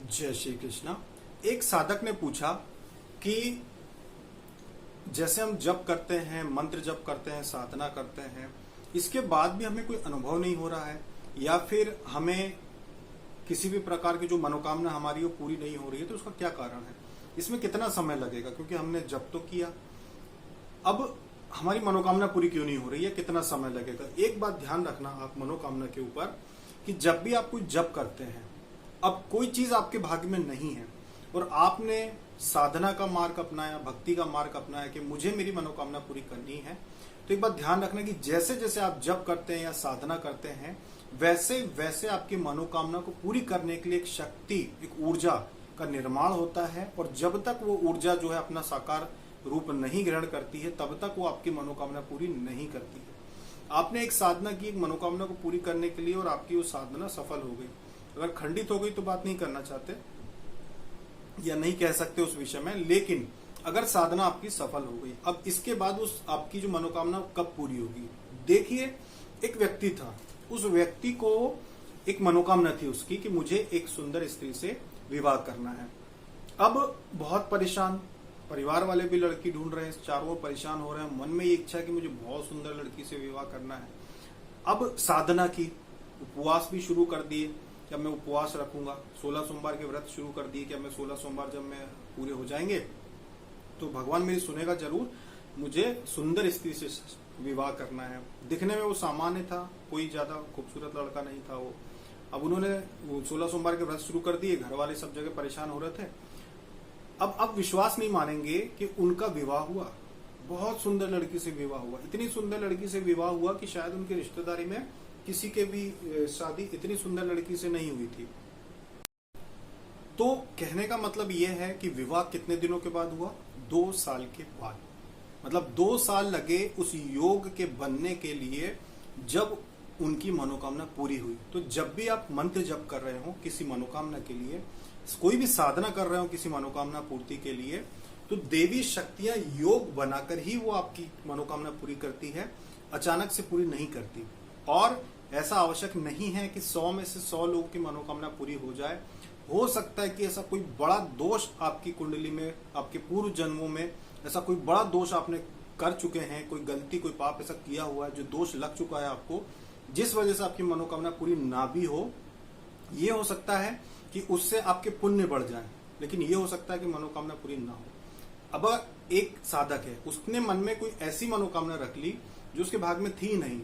जय श्री कृष्णा। एक साधक ने पूछा कि जैसे हम जप करते हैं, मंत्र जप करते हैं, साधना करते हैं, इसके बाद भी हमें कोई अनुभव नहीं हो रहा है या फिर हमें किसी भी प्रकार की जो मनोकामना हमारी वो पूरी नहीं हो रही है, तो उसका क्या कारण है, इसमें कितना समय लगेगा, क्योंकि हमने जप तो किया, अब हमारी मनोकामना पूरी क्यों नहीं हो रही है, कितना समय लगेगा। एक बात ध्यान रखना आप मनोकामना के ऊपर कि जब भी आप कोई जप करते हैं, अब कोई चीज आपके भाग्य में नहीं है और आपने साधना का मार्ग अपनाया, भक्ति का मार्ग अपनाया कि मुझे मेरी मनोकामना पूरी करनी है, तो एक बात ध्यान रखना कि जैसे जैसे आप जप करते हैं या साधना करते हैं, वैसे वैसे आपकी मनोकामना को पूरी करने के लिए एक शक्ति, एक ऊर्जा का निर्माण होता है। और जब तक वो ऊर्जा जो है अपना साकार रूप नहीं ग्रहण करती है, तब तक वो आपकी मनोकामना पूरी नहीं करती है। आपने एक साधना की, एक मनोकामना को पूरी करने के लिए, और आपकी वो साधना सफल हो गई, अगर खंडित हो गई तो बात नहीं करना चाहते या नहीं कह सकते उस विषय में, लेकिन अगर साधना आपकी सफल हो गई, अब इसके बाद उस आपकी जो मनोकामना कब पूरी होगी। देखिए, एक व्यक्ति था, उस व्यक्ति को एक मनोकामना थी उसकी कि मुझे एक सुंदर स्त्री से विवाह करना है। अब बहुत परेशान, परिवार वाले भी लड़की ढूंढ रहे हैं, चारों ओर परेशान हो रहे हैं, मन में ये इच्छा कि मुझे बहुत सुंदर लड़की से विवाह करना है। अब साधना की, उपवास भी शुरू कर दिए कि अब मैं उपवास रखूंगा, 16 सोमवार के व्रत शुरू कर दिए कि अब मैं 16 सोमवार जब मैं पूरे हो जाएंगे तो भगवान मेरी सुनेगा जरूर, मुझे सुंदर स्त्री से विवाह करना है। दिखने में वो सामान्य था, कोई ज्यादा खूबसूरत लड़का नहीं था वो। अब उन्होंने वो 16 सोमवार के व्रत शुरू कर दिए, घर वाले सब जगह परेशान हो रहे थे। अब विश्वास नहीं मानेंगे कि उनका विवाह हुआ, बहुत सुंदर लड़की से विवाह हुआ, इतनी सुंदर लड़की से विवाह हुआ कि शायद उनकी रिश्तेदारी में किसी के भी शादी इतनी सुंदर लड़की से नहीं हुई थी। तो कहने का मतलब यह है कि विवाह कितने दिनों के बाद हुआ, 2 साल के बाद। मतलब 2 साल लगे उस योग के बनने के लिए, जब उनकी मनोकामना पूरी हुई। तो जब भी आप मंत्र जप कर रहे हो किसी मनोकामना के लिए, कोई भी साधना कर रहे हो किसी मनोकामना पूर्ति के लिए, तो देवी शक्तियां योग बनाकर ही वो आपकी मनोकामना पूरी करती है, अचानक से पूरी नहीं करती। और ऐसा आवश्यक नहीं है कि 100 में से 100 लोगों की मनोकामना पूरी हो जाए। हो सकता है कि ऐसा कोई बड़ा दोष आपकी कुंडली में, आपके पूर्व जन्मों में ऐसा कोई बड़ा दोष आपने कर चुके हैं, कोई गलती, कोई पाप ऐसा किया हुआ है जो दोष लग चुका है आपको, जिस वजह से आपकी मनोकामना पूरी ना भी हो। ये हो सकता है कि उससे आपके पुण्य बढ़ जाए, लेकिन ये हो सकता है कि मनोकामना पूरी ना हो। अब एक साधक है, उसने मन में कोई ऐसी मनोकामना रख ली जो उसके भाग में थी नहीं,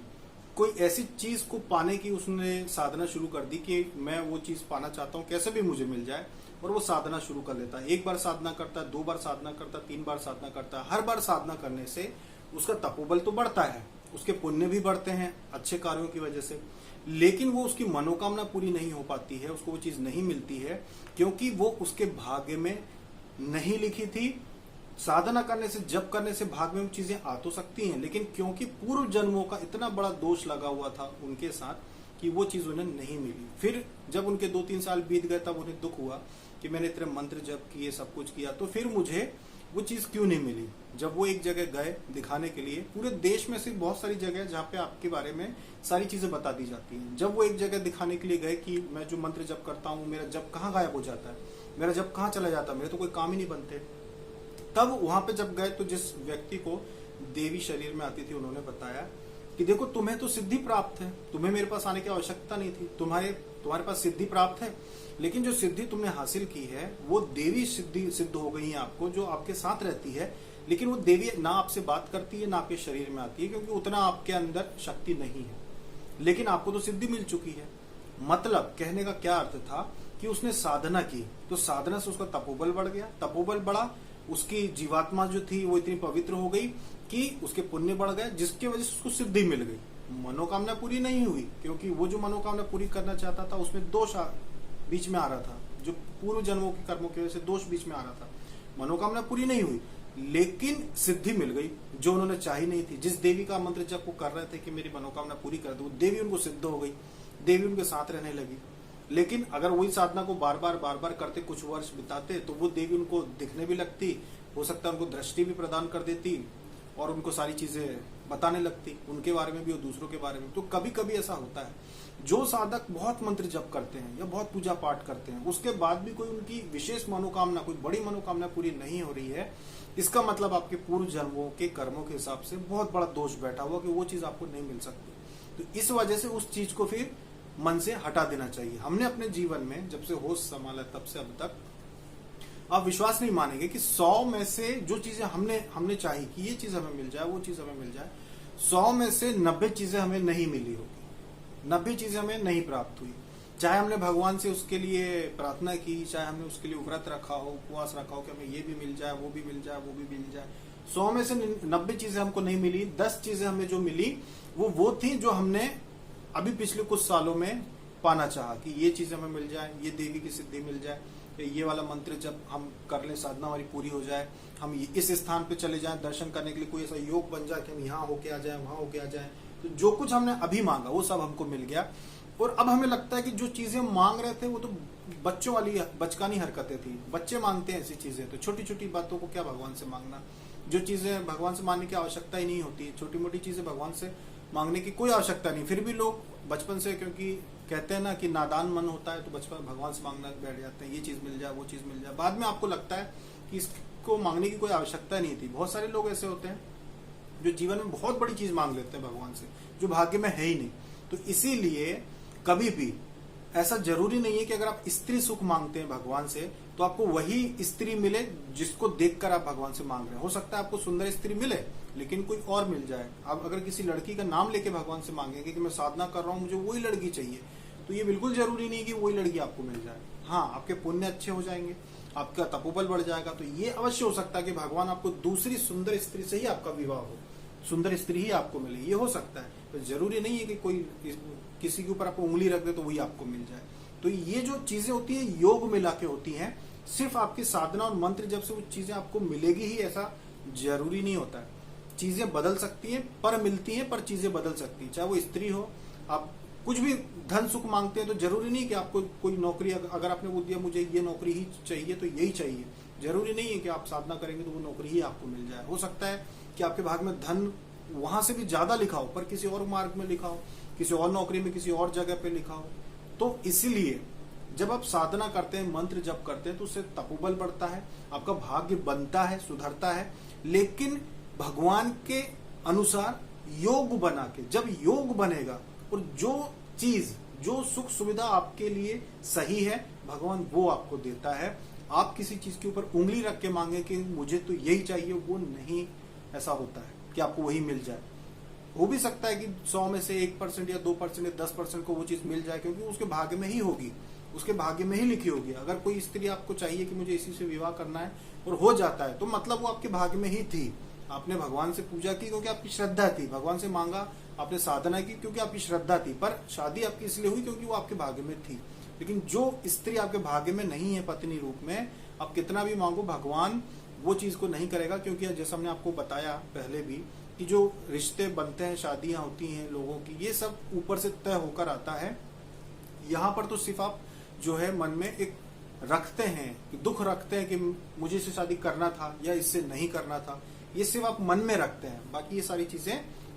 कोई ऐसी चीज को पाने की उसने साधना शुरू कर दी कि मैं वो चीज पाना चाहता हूँ, कैसे भी मुझे मिल जाए, और वो साधना शुरू कर लेता है। 1 बार साधना करता है, 2 बार साधना करता है, 3 बार साधना करता है। हर बार साधना करने से उसका तपोबल तो बढ़ता है, उसके पुण्य भी बढ़ते हैं अच्छे कार्यों की वजह से, लेकिन वो उसकी मनोकामना पूरी नहीं हो पाती है, उसको वो चीज नहीं मिलती है, क्योंकि वो उसके भाग्य में नहीं लिखी थी। साधना करने से, जप करने से भाग में वो चीजें आ तो सकती हैं, लेकिन क्योंकि पूर्व जन्मों का इतना बड़ा दोष लगा हुआ था उनके साथ कि वो चीज उन्हें नहीं मिली। फिर जब उनके 2-3 साल बीत गए, तब उन्हें दुख हुआ कि मैंने इतने मंत्र जप किए, सब कुछ किया, तो फिर मुझे वो चीज क्यों नहीं मिली। जब वो एक जगह गए दिखाने के लिए, पूरे देश में से बहुत सारी जगह जहाँ पे आपके बारे में सारी चीजें बता दी जाती हैं, जब वो एक जगह दिखाने के लिए गए कि मैं जो मंत्र जप करता हूँ, मेरा जप कहाँ गायब हो जाता है, मेरा जप कहाँ चला जाता है, मेरे तो कोई काम ही नहीं बनते। तब वहां पे जब गए तो जिस व्यक्ति को देवी शरीर में आती थी, उन्होंने बताया कि देखो, तुम्हें तो सिद्धि प्राप्त है, तुम्हें मेरे पास आने की आवश्यकता नहीं थी, तुम्हारे पास सिद्धि प्राप्त है, लेकिन जो सिद्धि तुमने हासिल की है वो देवी सिद्धि सिद्ध हो गई है आपको, जो आपके साथ रहती है, लेकिन वो देवी ना आपसे बात करती है, ना आपके शरीर में आती है, क्योंकि उतना आपके अंदर शक्ति नहीं है, लेकिन आपको तो सिद्धि मिल चुकी है। मतलब कहने का क्या अर्थ था कि उसने साधना की, तो साधना से उसका तपोबल बढ़ गया, तपोबल बढ़ा, उसकी जीवात्मा जो थी वो इतनी पवित्र हो गई कि उसके पुण्य बढ़ गए, जिसकी वजह से उसको सिद्धि मिल गई। मनोकामना पूरी नहीं हुई, क्योंकि वो जो मनोकामना पूरी करना चाहता था उसमें दोष बीच में आ रहा था, जो पूर्व जन्मों के कर्मों की वजह से दोष बीच में आ रहा था। मनोकामना पूरी नहीं हुई, लेकिन सिद्धि मिल गई जो उन्होंने चाही नहीं थी। जिस देवी का मंत्र जब वो कर रहे थे कि मेरी मनोकामना पूरी कर दो, देवी उनको सिद्ध हो गई, देवी उनके साथ रहने लगी। लेकिन अगर वही साधना को बार बार करते, कुछ वर्ष बिताते, तो वो देवी उनको दिखने भी लगती, हो सकता है उनको दृष्टि भी प्रदान कर देती और उनको सारी चीजें बताने लगती, उनके बारे में भी और दूसरों के बारे में। तो कभी कभी ऐसा होता है जो साधक बहुत मंत्र जप करते हैं या बहुत पूजा पाठ करते हैं, उसके बाद भी कोई उनकी विशेष मनोकामना, कोई बड़ी मनोकामना पूरी नहीं हो रही है, इसका मतलब आपके पूर्व जन्मों के कर्मों के हिसाब से बहुत बड़ा दोष बैठा हुआ कि वो चीज आपको नहीं मिल सकती। तो इस वजह से उस चीज को फिर मन से हटा देना चाहिए। हमने अपने जीवन में जब से होश संभाला तब से अब तक, आप विश्वास नहीं मानेंगे कि 100 में से जो चीजें हमने चाही कि ये चीज हमें मिल जाए, वो चीज हमें मिल जाए, 100 में से 90 चीजें हमें नहीं मिली होगी, 90 चीजें हमें नहीं प्राप्त हुई। चाहे हमने भगवान से उसके लिए प्रार्थना की, चाहे हमने उसके लिए व्रत रखा हो, उपवास रखा हो कि हमें ये भी मिल जाए, वो भी मिल जाए, वो भी मिल जाए, 100 में से 90 चीजें हमको नहीं मिली। 10 चीजें हमें जो मिली वो थी जो हमने अभी पिछले कुछ सालों में पाना चाहा कि ये चीज हमें मिल जाए, ये देवी की सिद्धि मिल जाए, ये वाला मंत्र जब हम कर ले साधना हमारी पूरी हो जाए, हम इस स्थान पे चले जाएं दर्शन करने के लिए, कोई ऐसा योग बन जाए कि हम यहाँ होके आ जाए, वहां होके आ जाए। तो जो कुछ हमने अभी मांगा वो सब हमको मिल गया। और अब हमें लगता है कि जो चीजें मांग रहे थे वो तो बच्चों वाली बचकानी हरकतें थी, बच्चे मांगते हैं ऐसी चीजें, तो छोटी छोटी बातों को क्या भगवान से मांगना, जो चीजें भगवान से मांगने की आवश्यकता ही नहीं होती, छोटी मोटी चीजें भगवान से मांगने की कोई आवश्यकता नहीं। फिर भी लोग बचपन से, क्योंकि कहते हैं ना कि नादान मन होता है, तो बचपन भगवान से मांगना बैठ जाते हैं, ये चीज मिल जाए, वो चीज मिल जाए। बाद में आपको लगता है कि इसको मांगने की कोई आवश्यकता नहीं थी। बहुत सारे लोग ऐसे होते हैं जो जीवन में बहुत बड़ी चीज मांग लेते हैं भगवान से, जो भाग्य में है ही नहीं। तो इसीलिए कभी भी ऐसा जरूरी नहीं है कि अगर आप स्त्री सुख मांगते हैं भगवान से तो आपको वही स्त्री मिले जिसको देखकर आप भगवान से मांग रहे हैं। हो सकता है आपको सुंदर स्त्री मिले लेकिन कोई और मिल जाए। आप अगर किसी लड़की का नाम लेके भगवान से मांगेंगे कि मैं साधना कर रहा हूं, मुझे वही लड़की चाहिए, तो ये बिल्कुल जरूरी नहीं कि वही लड़की आपको मिल जाए। हाँ, आपके पुण्य अच्छे हो जाएंगे, आपका तपोबल बढ़ जाएगा, तो ये अवश्य हो सकता है कि भगवान आपको दूसरी सुंदर स्त्री से ही आपका विवाह हो, सुंदर स्त्री ही आपको मिले, ये हो सकता है। तो जरूरी नहीं है कि कोई किसी के ऊपर आपको उंगली रख दे तो वही आपको मिल जाए। तो ये जो चीजें होती है योग मिला के होती हैं, सिर्फ आपकी साधना और मंत्र जब से वो चीजें आपको मिलेगी ही ऐसा जरूरी नहीं होता है। चीजें बदल सकती हैं पर मिलती हैं, पर चीजें बदल सकती हैं। चाहे वो स्त्री हो, आप कुछ भी धन सुख मांगते हैं तो जरूरी नहीं कि आपको कोई नौकरी, अगर आपने बोल दिया मुझे ये नौकरी ही चाहिए तो यही चाहिए, जरूरी नहीं है कि आप साधना करेंगे तो वो नौकरी ही आपको मिल जाए। हो सकता है कि आपके भाग में धन वहां से भी ज्यादा लिखा हो पर किसी और मार्ग में लिखा हो, किसी और नौकरी में किसी और जगह पे लिखा हो। तो इसीलिए जब आप साधना करते हैं, मंत्र जप करते हैं, तो उससे तपोबल बढ़ता है, आपका भाग्य बनता है, सुधरता है। लेकिन भगवान के अनुसार योग बना के, जब योग बनेगा और जो चीज, जो सुख सुविधा आपके लिए सही है भगवान वो आपको देता है। आप किसी चीज के ऊपर उंगली रख के मांगे कि मुझे तो यही चाहिए, वो नहीं ऐसा होता है कि आपको वही मिल जाए। हो भी सकता है कि 100 में से 1% या 2% या 10% को वो चीज मिल जाए, क्योंकि उसके भाग्य में ही होगी, उसके भाग्य में ही लिखी होगी। अगर कोई स्त्री आपको चाहिए कि मुझे इसी से विवाह करना है और हो जाता है तो मतलब वो आपके भाग्य में ही थी। आपने भगवान से पूजा की क्योंकि आपकी श्रद्धा थी, भगवान से मांगा, आपने साधना की क्योंकि आपकी श्रद्धा थी, पर शादी आपकी इसलिए हुई क्योंकि वो आपके भाग्य में थी। लेकिन जो स्त्री आपके भाग्य में नहीं है पत्नी रूप में, आप कितना भी मांगो भगवान वो चीज को नहीं करेगा। क्योंकि जैसा हमने आपको बताया पहले भी कि जो रिश्ते बनते हैं, शादियां होती हैं लोगों की, ये सब ऊपर से तय होकर आता है। यहाँ पर तो सिर्फ आप जो है मन में एक रखते हैं, दुख रखते हैं कि मुझे इससे शादी करना था या इससे नहीं करना था, ये सिर्फ आप मन में रखते हैं, बाकी ये सारी चीजें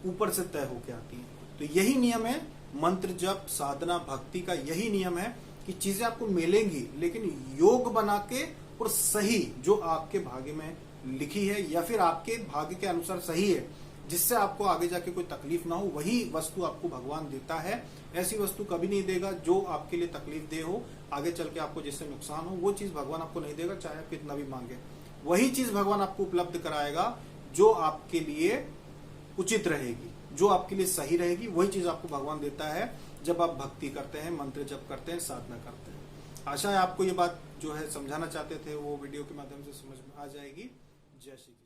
ऊपर से तय होकर आती हैं। तो यही नियम है मंत्र जप साधना भक्ति का, यही नियम है कि चीजें आपको मिलेंगी लेकिन योग बना के और सही, जो आपके भाग्य में लिखी है या फिर आपके भाग्य के अनुसार सही है, जिससे आपको आगे जाके कोई तकलीफ ना हो, वही वस्तु आपको भगवान देता है। ऐसी वस्तु कभी नहीं देगा जो आपके लिए तकलीफ दे हो, आगे चल के आपको जिससे नुकसान हो, वो चीज भगवान आपको नहीं देगा, चाहे आप कितना भी मांगे। वही चीज भगवान आपको उपलब्ध कराएगा जो आपके लिए उचित रहेगी, जो आपके लिए सही रहेगी, वही चीज आपको भगवान देता है जब आप भक्ति करते हैं, मंत्र जप करते हैं, साधना करते हैं। आशा है आपको ये बात जो है समझाना चाहते थे वो वीडियो के माध्यम से समझ में आ जाएगी। जय श्री कृष्ण।